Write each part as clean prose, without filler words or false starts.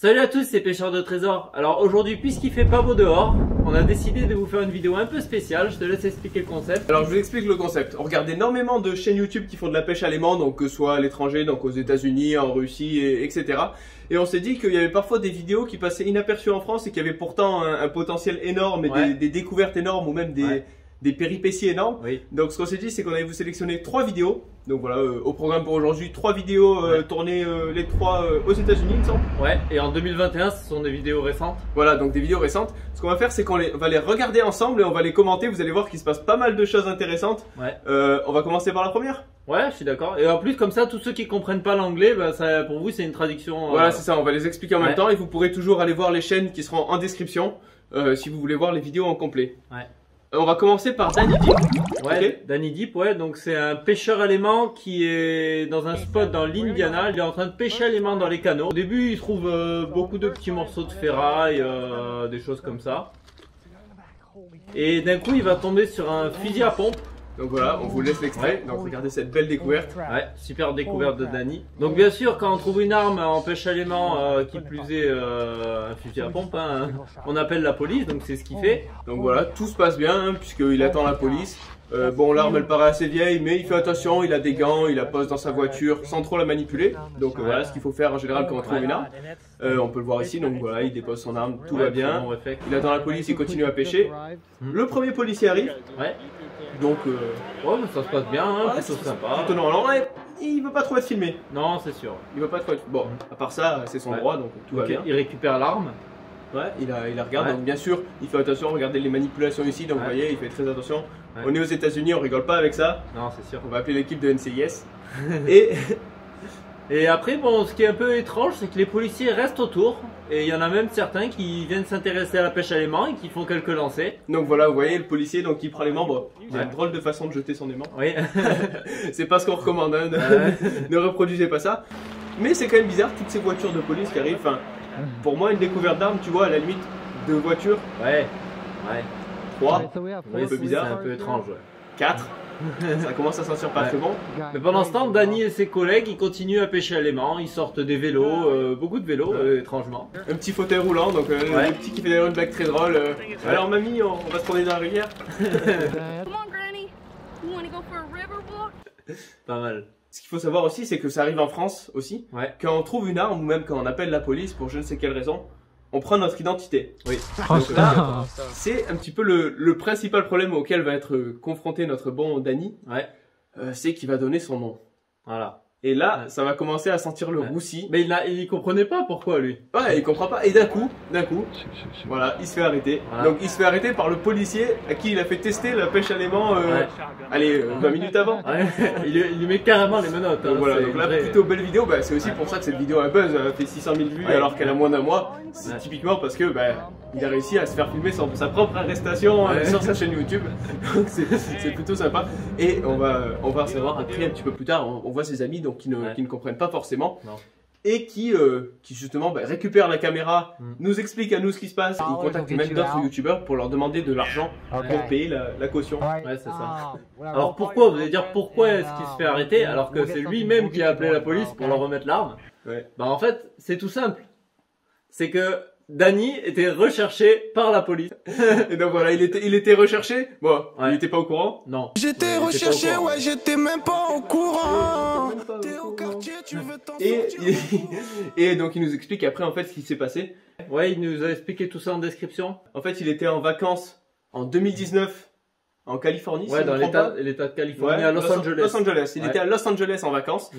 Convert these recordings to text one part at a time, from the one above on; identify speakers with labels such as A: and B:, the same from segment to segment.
A: Salut à tous, c'est Pêcheur de Trésors. Alors aujourd'hui, puisqu'il fait pas beau dehors, on a décidé de vous faire une vidéo un peu spéciale. Je te laisse expliquer le concept.
B: Alors je vous explique le concept. On regarde énormément de chaînes YouTube qui font de la pêche à l'aimant, donc que ce soit à l'étranger, donc aux États-Unis, en Russie, etc. Et on s'est dit qu'il y avait parfois des vidéos qui passaient inaperçues en France et qui avaient pourtant un potentiel énorme et des découvertes énormes ou même des péripéties énormes.
A: Oui. Donc
B: ce qu'on s'est dit, c'est qu'on allait vous sélectionner 3 vidéos. Donc voilà, au programme pour aujourd'hui, 3 vidéos tournées les 3 aux États-Unis, il me semble.
A: Ouais, et en 2021, ce sont des vidéos récentes.
B: Voilà, donc des vidéos récentes. Ce qu'on va faire, c'est qu'on va les regarder ensemble et on va les commenter. Vous allez voir qu'il se passe pas mal de choses intéressantes.
A: Ouais.
B: On va commencer par la première.
A: Ouais, je suis d'accord. Et en plus, comme ça, tous ceux qui comprennent pas l'anglais, bah, ça, pour vous, c'est une traduction.
B: Voilà, c'est ça, on va les expliquer en même temps et vous pourrez toujours aller voir les chaînes qui seront en description si vous voulez voir les vidéos en complet.
A: Ouais.
B: On va commencer par Danny Deep.
A: Ouais,
B: Okay.
A: Danny Deep, ouais, donc c'est un pêcheur à l'aimant qui est dans un spot dans l'Indiana. Il est en train de pêcher à l'aimant dans les canaux. Au début, il trouve beaucoup de petits morceaux de ferraille, des choses comme ça. Et d'un coup, il va tomber sur un fusil à pompe.
B: Donc voilà, on vous laisse l'extrait. Donc regardez cette belle découverte.
A: Ouais, super découverte de Danny. Donc bien sûr, quand on trouve une arme en pêche à l'aimant, qui plus est un fusil à pompe, hein, on appelle la police, donc c'est ce qu'il fait.
B: Donc voilà, tout se passe bien hein, puisqu'il attend la police. Bon, l'arme elle paraît assez vieille, mais il fait attention, il a des gants, il la pose dans sa voiture sans trop la manipuler. Donc voilà ce qu'il faut faire en général quand on trouve une arme. On peut le voir ici, donc voilà, il dépose son arme, tout va bien. Il attend la police, il continue à pêcher. Le premier policier arrive.
A: Ouais.
B: Donc,
A: ouais, mais ça se passe bien, hein, plutôt sympa.
B: Plutôt normal. Il veut pas trop être filmé.
A: Non, c'est sûr.
B: Il veut pas trop être. Bon, à part ça, c'est son droit, donc tout va bien.
A: Il récupère l'arme.
B: Ouais, il la regarde, donc bien sûr, il fait attention, regardez les manipulations ici, donc vous voyez, il fait très attention. Ouais. On est aux États-Unis, on rigole pas avec ça.
A: Non, c'est sûr.
B: On va appeler l'équipe de NCIS.
A: Et après, bon, ce qui est un peu étrange, c'est que les policiers restent autour. Et il y en a même certains qui viennent s'intéresser à la pêche à l'aimant et qui font quelques lancers.
B: Donc voilà, vous voyez le policier, donc il prend les membres. Il a une drôle de façon de jeter son aimant.
A: Oui.
B: C'est pas ce qu'on recommande, hein, ne reproduisez pas ça. Mais c'est quand même bizarre, toutes ces voitures de police qui arrivent. Enfin, pour moi, une découverte d'armes, tu vois, à la limite, 2 voitures.
A: Ouais.
B: 3.
A: Oui,
B: un peu bizarre.
A: C'est un peu étrange, ouais.
B: 4. Ça commence à sentir pas très bon.
A: Mais pendant ce temps, Danny et ses collègues, ils continuent à pêcher à l'aimant. Ils sortent des vélos, beaucoup de vélos, étrangement.
B: Un petit fauteuil roulant, donc le petit qui fait une blague très drôle. Alors mamie, on va se promener dans la rivière.
A: Pas mal.
B: Ce qu'il faut savoir aussi, c'est que ça arrive en France aussi. Ouais. Quand on trouve une arme ou même quand on appelle la police pour je ne sais quelle raison, on prend notre identité. Oui. Donc là, c'est un petit peu le principal problème auquel va être confronté notre bon Danny. Ouais. C'est qu'il va donner son nom. Voilà. Et là, ça va commencer à sentir le roussi.
A: Mais il comprenait pas pourquoi lui.
B: Ouais, il comprend pas. Et d'un coup, voilà, il se fait arrêter. Voilà. Donc il se fait arrêter par le policier à qui il a fait tester la pêche à l'aimant. Allez, 20 minutes avant.
A: Ouais. il lui met carrément les menottes.
B: Donc voilà, donc là, plutôt belle vidéo. Bah, c'est aussi pour ça que cette vidéo a buzz. Elle a fait 600 000 vues alors qu'elle a moins d'un mois. C'est typiquement parce que il a réussi à se faire filmer sa propre arrestation sur sa chaîne YouTube. Donc c'est plutôt sympa. Et on va savoir après un petit peu plus tard. On voit ses amis donc qui ne comprennent pas forcément. Non. Et qui justement récupèrent la caméra, nous expliquent à nous ce qui se passe. Ils contactent même d'autres youtubeurs pour leur demander de l'argent pour payer la caution.
A: Ouais, c'est ça. Alors pourquoi, vous allez dire pourquoi est-ce qu'il se fait arrêter alors que c'est lui-même qui a appelé la police pour leur remettre l'arme? Bah en fait, c'est tout simple. C'est que Danny était recherché par la police.
B: Et donc voilà, il était recherché. Bon, il était pas au courant.
A: Non.
C: J'étais recherché, ouais, j'étais même pas au courant. T'es au quartier, tu veux t'en sortir.
B: Et donc il nous explique après en fait ce qui s'est passé.
A: Ouais, il nous a expliqué tout ça en description.
B: En fait, il était en vacances en 2019 en Californie.
A: Ouais, dans l'état de Californie, à Los Angeles.
B: Los Angeles. Il était à Los Angeles en vacances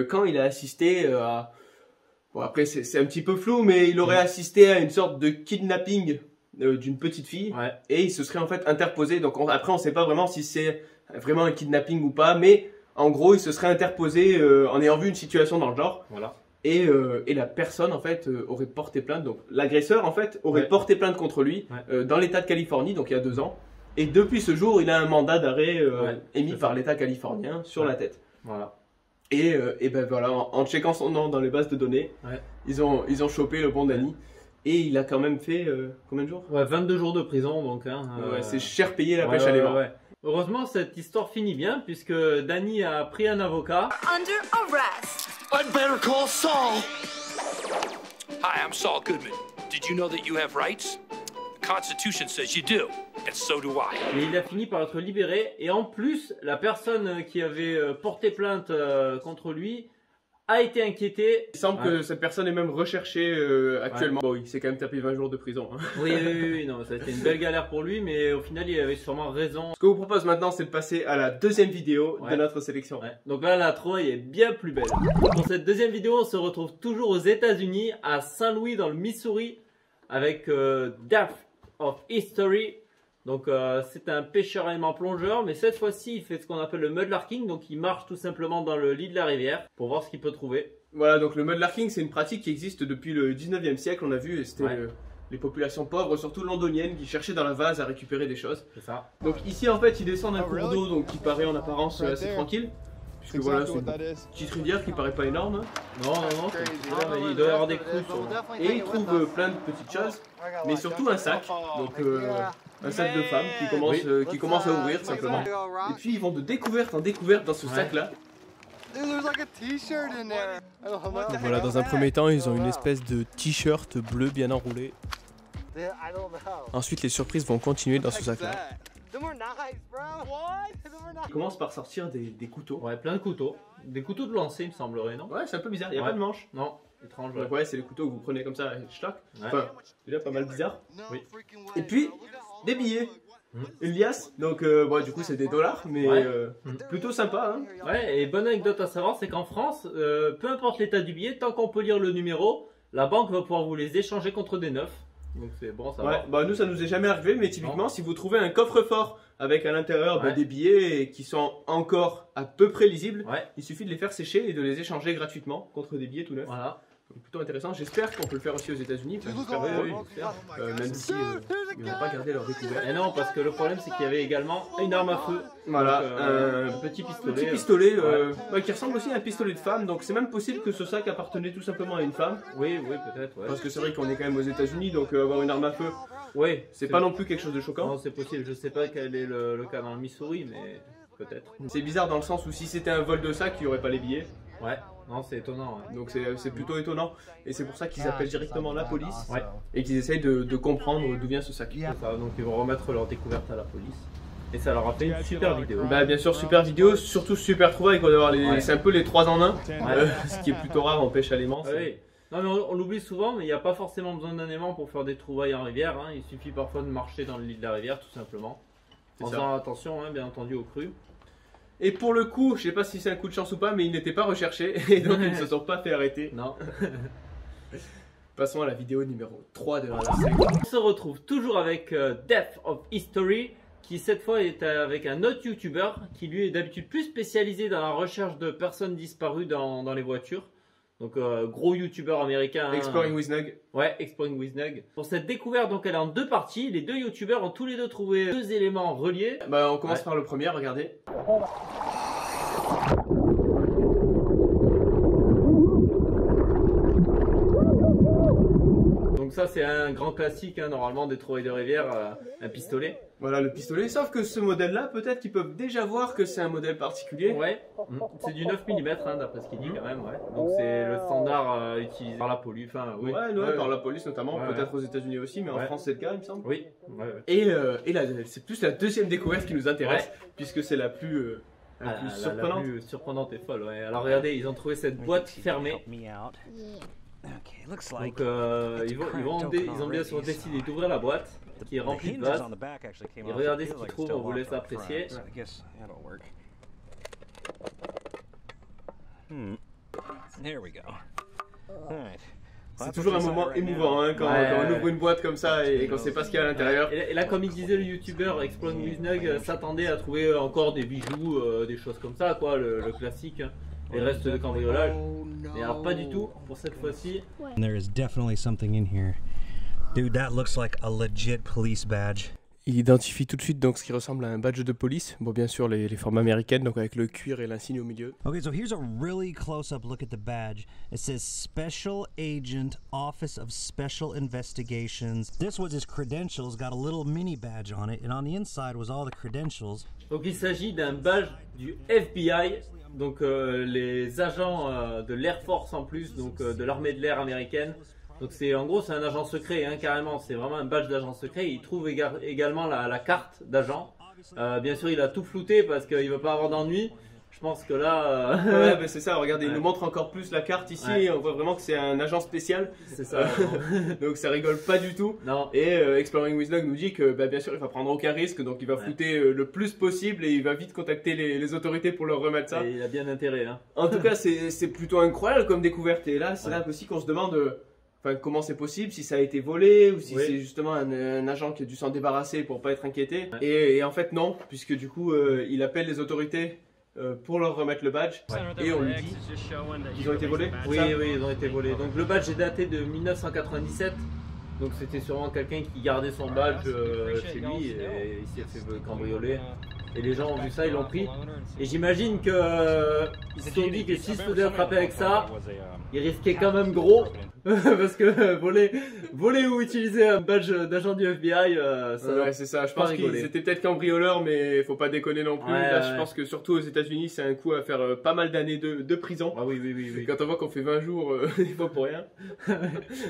B: quand il a assisté à... Bon après c'est un petit peu flou, mais il aurait assisté à une sorte de kidnapping d'une petite fille et il se serait en fait interposé. Donc après on sait pas vraiment si c'est vraiment un kidnapping ou pas, mais en gros il se serait interposé en ayant vu une situation dans le genre. Voilà. Et la personne en fait aurait porté plainte. Donc l'agresseur en fait aurait porté plainte contre lui dans l'état de Californie, donc il y a 2 ans. Et depuis ce jour il a un mandat d'arrêt émis par l'état californien sur la tête. Voilà. Et ben voilà, en checkant son nom dans les bases de données, ils ont chopé le bon Danny. Et il a quand même fait combien de jours?
A: Ouais, 22 jours de prison donc. Hein,
B: c'est cher payé la pêche à l'aimant.
A: Heureusement, cette histoire finit bien puisque Danny a pris un avocat.
D: Under arrest.
C: I'd better call Saul.
D: Hi, I'm Saul Goodman. Did you know that you have rights? The Constitution says you do, and so do I.
A: Et il a fini par être libéré. Et en plus, la personne qui avait porté plainte contre lui a été inquiété.
B: Il semble que cette personne est même recherchée actuellement. Bon, il s'est quand même tapé 20 jours de prison. Hein.
A: Oui, non, ça a été une belle galère pour lui, mais au final, il avait sûrement raison.
B: Ce que je vous propose maintenant, c'est de passer à la deuxième vidéo de notre sélection.
A: Donc là, la trouvaille est bien plus belle. Pour cette deuxième vidéo, on se retrouve toujours aux États-Unis, à Saint-Louis, dans le Missouri, avec Depth of History. Donc c'est un pêcheur aimant plongeur, mais cette fois-ci il fait ce qu'on appelle le mudlarking, donc il marche tout simplement dans le lit de la rivière pour voir ce qu'il peut trouver.
B: Voilà, donc le mudlarking c'est une pratique qui existe depuis le 19e siècle, on a vu, et c'était les populations pauvres, surtout londoniennes, qui cherchaient dans la vase à récupérer des choses.
A: C'est ça.
B: Donc ici en fait ils descendent un cours d'eau donc qui paraît en apparence assez tranquille. Puisque voilà, c'est une petite rivière qui paraît pas énorme.
A: Non, mais il doit y avoir des crues.
B: Et il trouve plein de petites choses, mais surtout un sac. Donc un sac de femme qui commence à ouvrir simplement. Et puis ils vont de découverte en découverte dans ce sac-là. Voilà, dans un premier temps, ils ont une espèce de t-shirt bleu bien enroulé. Ensuite, les surprises vont continuer dans ce sac-là. Ils commencent par sortir des couteaux.
A: Ouais, plein de couteaux. Des couteaux de lancer, il me semblerait, non?
B: Ouais, c'est un peu bizarre, il n'y a pas de manche.
A: Non, étrange.
B: Donc ouais, c'est les couteaux que vous prenez comme ça, schlock. Enfin, déjà pas mal bizarre.
A: Oui.
B: Et puis, des billets. Une liasse, donc bon, du coup c'est des dollars, mais plutôt sympa. Hein.
A: Ouais, et bonne anecdote à savoir, c'est qu'en France, peu importe l'état du billet, tant qu'on peut lire le numéro, la banque va pouvoir vous les échanger contre des neufs. Donc c'est bon, ça va.
B: Bah nous ça nous est jamais arrivé, mais typiquement si vous trouvez un coffre-fort avec à l'intérieur des billets qui sont encore à peu près lisibles, il suffit de les faire sécher et de les échanger gratuitement contre des billets tout neufs.
A: Voilà.
B: Donc, plutôt intéressant, j'espère qu'on peut le faire aussi aux États-Unis, même si ils n'ont pas gardé leur découverte.
A: Et non, parce que le problème c'est qu'il y avait également une arme à feu.
B: Voilà,
A: donc, un petit pistolet.
B: Petit pistolet qui ressemble aussi à un pistolet de femme, donc c'est même possible que ce sac appartenait tout simplement à une femme.
A: Oui, peut-être.
B: Parce que c'est vrai qu'on est quand même aux États-Unis, donc avoir une arme à feu, c'est pas non plus quelque chose de choquant.
A: Non, c'est possible, je sais pas quel est le cas dans le Missouri, mais peut-être.
B: C'est bizarre dans le sens où si c'était un vol de sac, il n'y aurait pas les billets.
A: Ouais, non, c'est étonnant.
B: Donc c'est plutôt étonnant. Et c'est pour ça qu'ils appellent directement la police et qu'ils essayent de comprendre d'où vient ce sac.
A: C'est ça, donc ils vont remettre leur découverte à la police. Et ça leur a fait une super vidéo.
B: Bah bien sûr, super vidéo, surtout super trouvaille. C'est un peu les 3 en 1, ce qui est plutôt rare en pêche à l'aimant.
A: Oui. Non mais on l'oublie souvent, mais il n'y a pas forcément besoin d'un aimant pour faire des trouvailles en rivière. Hein. Il suffit parfois de marcher dans le lit de la rivière tout simplement. En faisant attention, bien entendu, aux crues.
B: Et pour le coup, je sais pas si c'est un coup de chance ou pas, mais ils n'étaient pas recherchés et donc ils ne se sont pas fait arrêter.
A: Non.
B: Passons à la vidéo numéro 3 de la série.
A: On se retrouve toujours avec Depth of History, qui cette fois est avec un autre youtubeur qui lui est d'habitude plus spécialisé dans la recherche de personnes disparues dans les voitures. Donc gros youtubeur américain.
B: Exploring with Nug.
A: Ouais, Exploring with Nug. Pour cette découverte, donc elle est en 2 parties. Les 2 youtubeurs ont tous les 2 trouvé 2 éléments reliés.
B: Bah on commence par le premier, regardez.
A: Donc ça c'est un grand classique normalement des trouvailles de rivière, un pistolet.
B: Voilà le pistolet, sauf que ce modèle là peut-être qu'ils peuvent déjà voir que c'est un modèle particulier.
A: Ouais, c'est du 9 mm d'après ce qu'il dit quand même, Donc c'est le standard utilisé par la police. Enfin,
B: par la police notamment, peut-être aux États-Unis aussi, mais en France c'est le cas il me semble.
A: Oui.
B: Et là c'est plus la deuxième découverte qui nous intéresse, puisque c'est la plus surprenante.
A: La plus surprenante et folle, Alors regardez, ils ont trouvé cette boîte fermée. Donc ils ont bien sûr décidé d'ouvrir la boîte qui est remplie de vase. Et regardez ce qu'ils trouvent, on vous laisse apprécier.
B: C'est toujours un moment émouvant quand on ouvre une boîte comme ça et qu'on ne sait pas ce qu'il y a à l'intérieur.
A: Et là, comme il disait le youtubeur Exploring with Nug, s'attendait à trouver encore des bijoux, des choses comme ça, le classique. Les restes de cambriolage. Mais alors pas du tout pour cette fois-ci.
E: There is definitely something in here. Dude, that looks like a legit police badge.
B: Il identifie tout de suite donc ce qui ressemble à un badge de police. Bon, bien sûr les formes américaines, donc avec le cuir et l'insigne au milieu.
E: Okay, so here's a really close-up look at the badge. It says Special Agent, Office of Special Investigations. This was his credentials, got a little mini badge on it, and on the inside was all the credentials.
A: Donc il s'agit d'un badge du FBI. Donc les agents de l'Air Force en plus, donc de l'armée de l'air américaine. Donc c'est en gros c'est un agent secret hein, carrément, c'est vraiment un badge d'agent secret. Il trouve également la carte d'agent. Bien sûr il a tout flouté parce qu'il veut pas avoir d'ennui. Je pense que là...
B: Ouais, bah c'est ça, regardez, il nous montre encore plus la carte ici, et on voit vraiment que c'est un agent spécial.
A: C'est ça.
B: Donc ça rigole pas du tout.
A: Non.
B: Et Exploring with Log nous dit que bien sûr il va prendre aucun risque, donc il va flouter le plus possible et il va vite contacter les autorités pour leur remettre ça.
A: Et il a bien intérêt. Hein.
B: En tout cas c'est plutôt incroyable comme découverte, et là c'est là aussi qu'on se demande comment c'est possible, si ça a été volé ou si c'est justement un agent qui a dû s'en débarrasser pour pas être inquiété. Et en fait non, puisque du coup il appelle les autorités pour leur remettre le badge et on lui dit qu'ils ont été volés.
A: Oui, ils ont été volés. Donc le badge est daté de 1997. Donc c'était sûrement quelqu'un qui gardait son badge chez lui et il s'est fait cambrioler. Et les gens ont vu ça, ils l'ont pris. Et j'imagine que ils se sont dit que s'ils se faisaient attraper avec ça, ils risquaient quand même gros. Parce que voler ou utiliser un badge d'agent du FBI,
B: c'est ça. Je pense qu'ils étaient peut-être cambrioleurs, mais faut pas déconner non plus. Là, je pense que surtout aux États-Unis, c'est un coup à faire pas mal d'années de prison.
A: Ah oui.
B: Quand on voit qu'on fait 20 jours, des fois pour rien.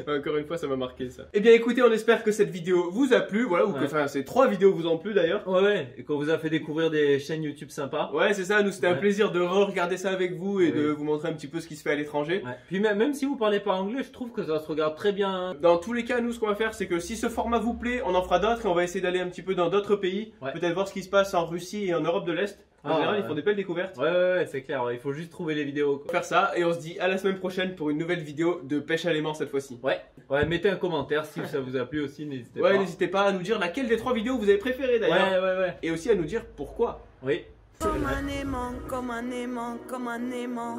B: Encore une fois, ça m'a marqué ça. Eh bien, écoutez, on espère que cette vidéo vous a plu, voilà, ou que ces 3 vidéos vous ont plu d'ailleurs.
A: Ouais, et qu'on vous a fait découvrir des chaînes YouTube sympas.
B: Ouais, c'est ça. Nous, c'était un plaisir de regarder ça avec vous et de vous montrer un petit peu ce qui se fait à l'étranger.
A: Puis même si vous parlez pas anglais, je trouve que ça se regarde très bien.
B: Dans tous les cas, nous, ce qu'on va faire, c'est que si ce format vous plaît, on en fera d'autres et on va essayer d'aller un petit peu dans d'autres pays. Peut-être voir ce qui se passe en Russie et en Europe de l'Est. En général, ils font des belles découvertes.
A: Ouais, c'est clair. Il faut juste trouver les vidéos. Quoi.
B: Faire ça et on se dit à la semaine prochaine pour une nouvelle vidéo de pêche à l'aimant cette fois-ci.
A: Ouais, mettez un commentaire si ça vous a plu aussi, n'hésitez pas.
B: N'hésitez pas à nous dire laquelle des 3 vidéos vous avez préféré d'ailleurs.
A: Ouais.
B: Et aussi à nous dire pourquoi.
A: Oui.
F: Comme un aimant, comme un aimant, comme un aimant,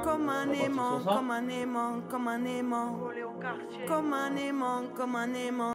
F: comme un aimant, comme un aimant, comme un aimant, comme un aimant, comme un aimant.